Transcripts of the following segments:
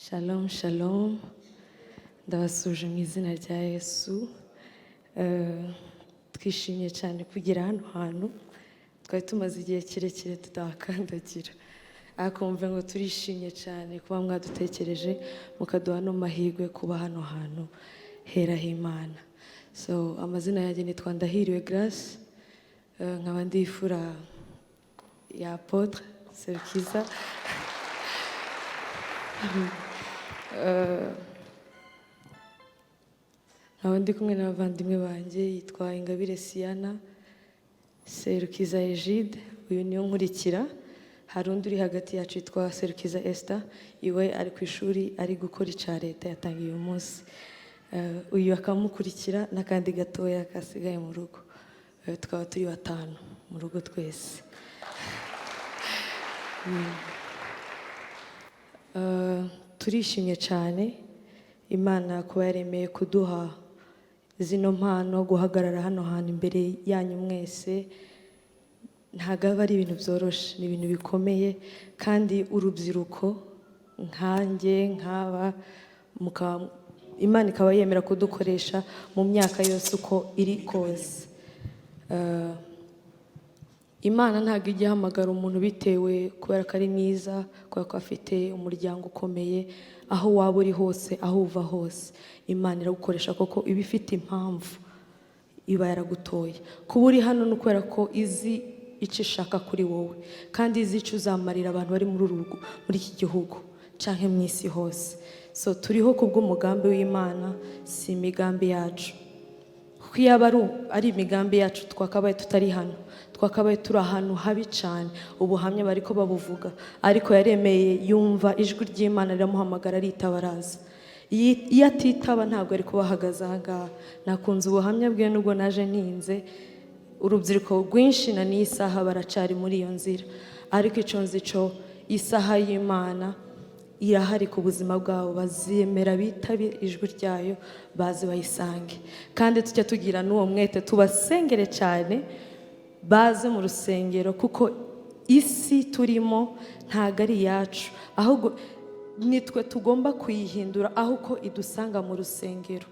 Shalom, shalom. Ndabasuje mu izina rya Yesu. Twishimiye cyane kugira hano hantu. Twari tumaze igihe kirekire tutahakandagira. Ariko mve ngo turishimye cyane kuba mwadutekereje mukaduha no mahirwe kuba hano hantu hera h'Imana. So amazina yanjye nitwa Ndahiriwe Grace. Nkaba ndi ifura ya Apotre Serukiza. Nkaba ndi kumwe n'abavandimwe banjye yitwa Ingabire Siana, Serukiza Egide, uyu niyo nkurikira. Hari undi uri hagati yacu yitwa Serukiza Esther, iwe ari ku ishuri ari gukora icya leta yatangiye uyu munsi. Uyu akamukurikira n'akandi gatoya kasigaye mu rugo. Tukaba turi batanu mu rugo twese. Turishimye cyane Imana kuba yaremeye kuduha zino mpano, guhagarara hano hantu imbere yanyu mwese. Ntabwo aba ari ibintu byoroshye, ni ibintu bikomeye, kandi urubyiruko nkanjye nk'aba Imana ikaba yemera kudukoresha mu myaka yose uko iri kose. Imana ntabwo ijya ihamagara umuntu bitewe kubera ko ari mwiza, kubera ko afite umuryango ukomeye. Aho waba uri hose, aho uva hose, Imana iragukoresha koko iba ifite impamvu iba yaragutoye. Kuba uri hano ni ukubera ko izi icyo ishaka kuri wowe, kandi izi icyo uzamarira abantu bari muri iki gihugu cyangwa mu isi hose. So turiho kubw'umugambi w'Imana, si imigambi yacu. Kuko iyo aba ari imigambi yacu twakabaye tutari hano, twakabaye turi ahantu habi cyane. Ubuhamya bari ko babuvuga, ariko yaremeye yumva ijwi ry'Imana riramuhamagara, aritaba araza. Iyo atitaba ntabwo ari kuba ahagaze aha ngaha. Nakunze ubuhamya bwe nubwo naje ntinze. Urubyiruko rwinshi na n'iyi saha baracari muri iyo nzira, ariko icyo nzi cyo isaha y'Imana irahari ku buzima bwabo. Bazemera bitabe ijwi ryayo, baze bayisange. Kandi tujya tugira n'uwo mwete, tubasengere cyane baze mu rusengero, kuko isi turimo ntabwo ari iyacu, ahubwo nitwe tugomba kuyihindura aho uko idusanga mu rusengero.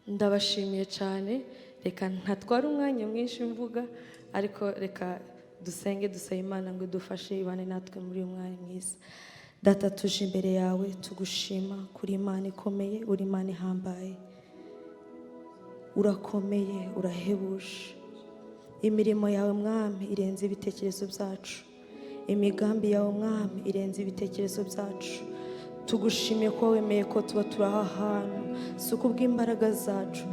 Ndabashimiye cyane. Reka ntatwara umwanya mwinshi mvuga, ariko reka dusenge dusaba Imana ngo idufashe ibane natwe muri uyu mwanya mwiza. Data, tuje imbere yawe tugushima kuri Imana ikomeye, uri Imana ihambaye, urakomeye, urahebuje. Imirimo yawe Mwami irenze ibitekerezo byacu, imigambi yawe Mwami irenze ibitekerezo byacu. Tugushimiye ko wemeye ko tuba turi aha hantu, si ukubw'imbaraga zacu,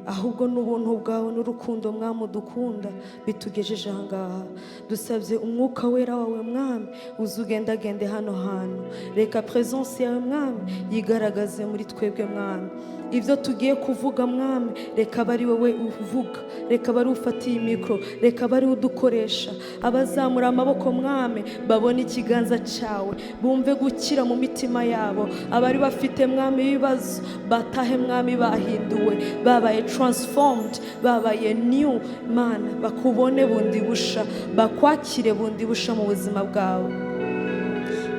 ahubwo n'ubuntu bwawe n'urukundo Mwami udukunda bitugejeje aha ngaha. Dusabye umwuka wera wawe Mwami uze ugendagende hano hantu. Reka presence yawe Mwami yigaragaze muri twebwe Mwami. Ibyo tugiye kuvuga Mwami, reka bari wowe uvuga, reka bari ufatiye mikro, reka bari udukoresha. Abazamura amaboko Mwami babone ikiganza cyawe, bumve gukira mu mitima yabo. Abari bafite Mwami ibibazo batahe Mwami bahinduwe, babaye transformed, babaye new. Mana, bakubone bundi busha, bakwakire bundi busha mu buzima bwawe,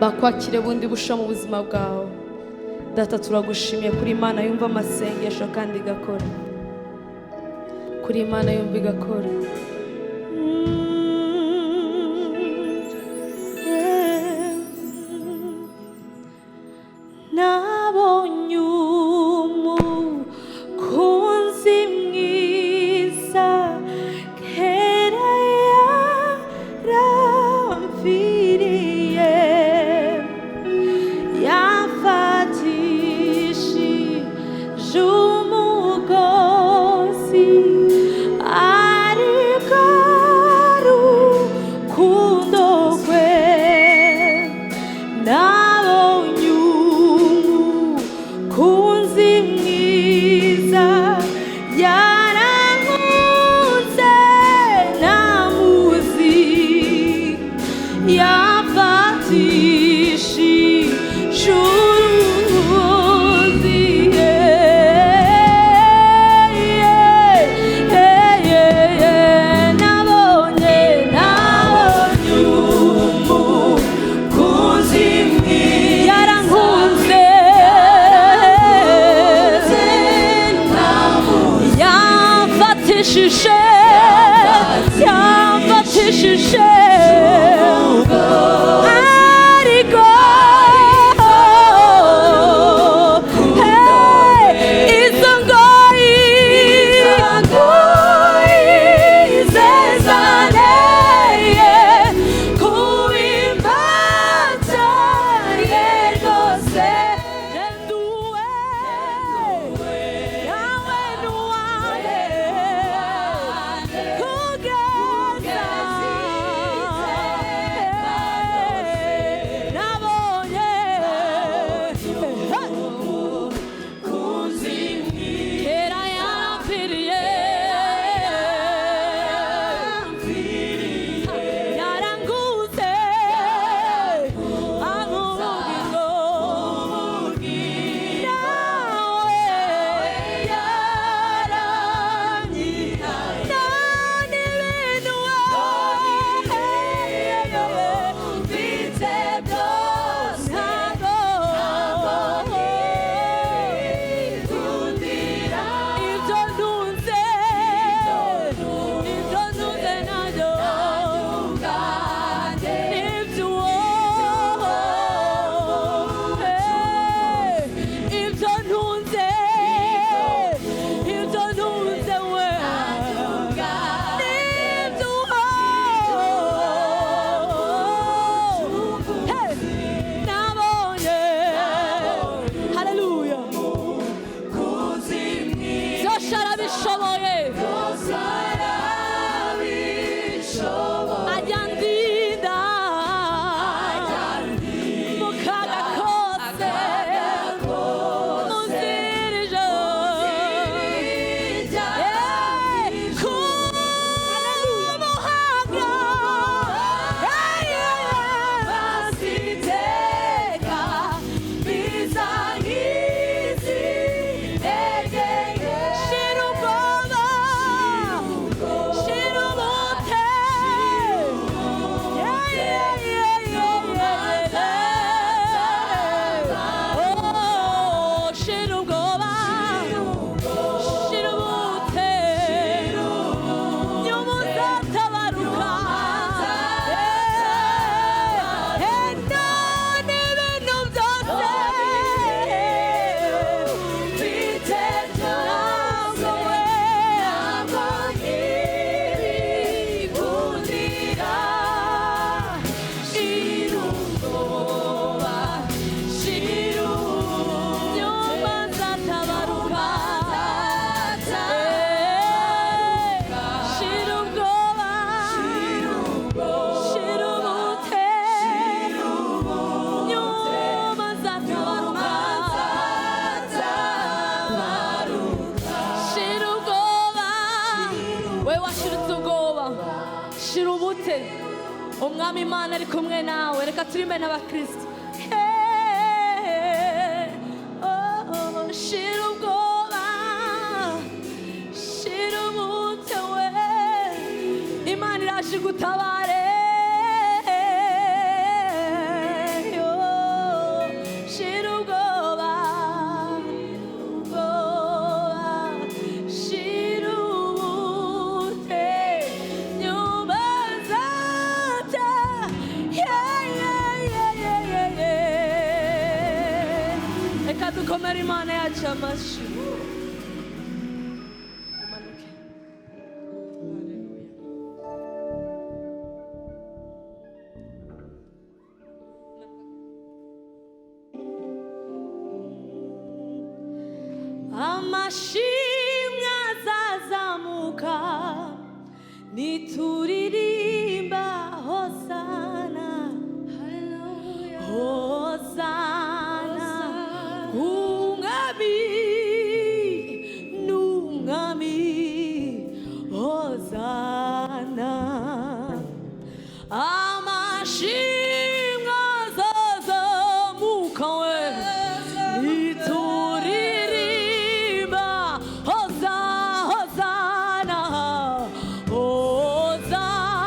bakwakire bundi busha mu buzima bwawe. Data, turagushimiye kuri Imana yumva amasengesho kandi igakora, kuri Imana yumva igakora. Nabonye umukunzi mwiza, kera yaramfiriye, yafatishije umugozi, ariko umwami Imana ari kumwe nawe. Reka turime n'abakristo. Shira ubwoba, shira umutewe, Imana iraje gutabare. Shira ubwoba, shira ubute, nyuma zata, reka dukomere Imana yacu amashyi. Amashimwe azazamuka nituririmba hosana, hosana umwami n'umwami, hosana. Amashimwe azazamuka we nituririmba hosana, hosana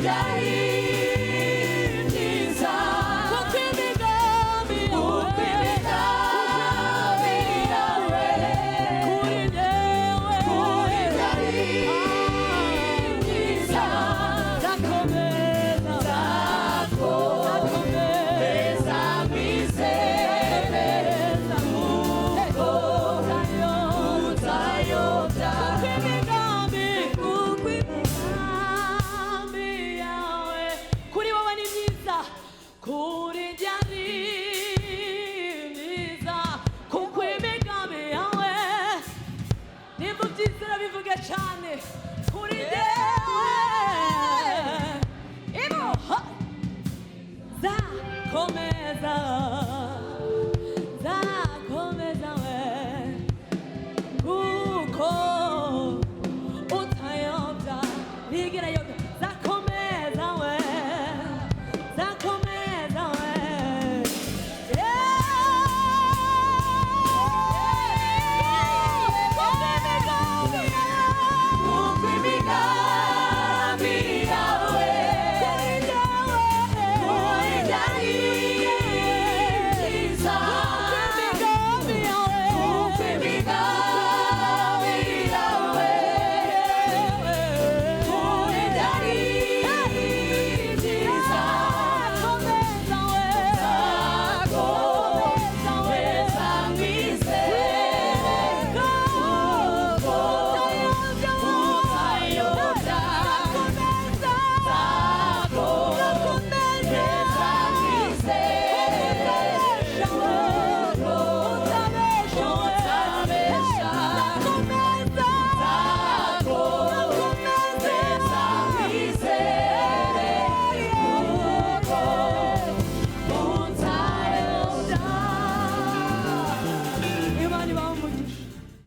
Daddy.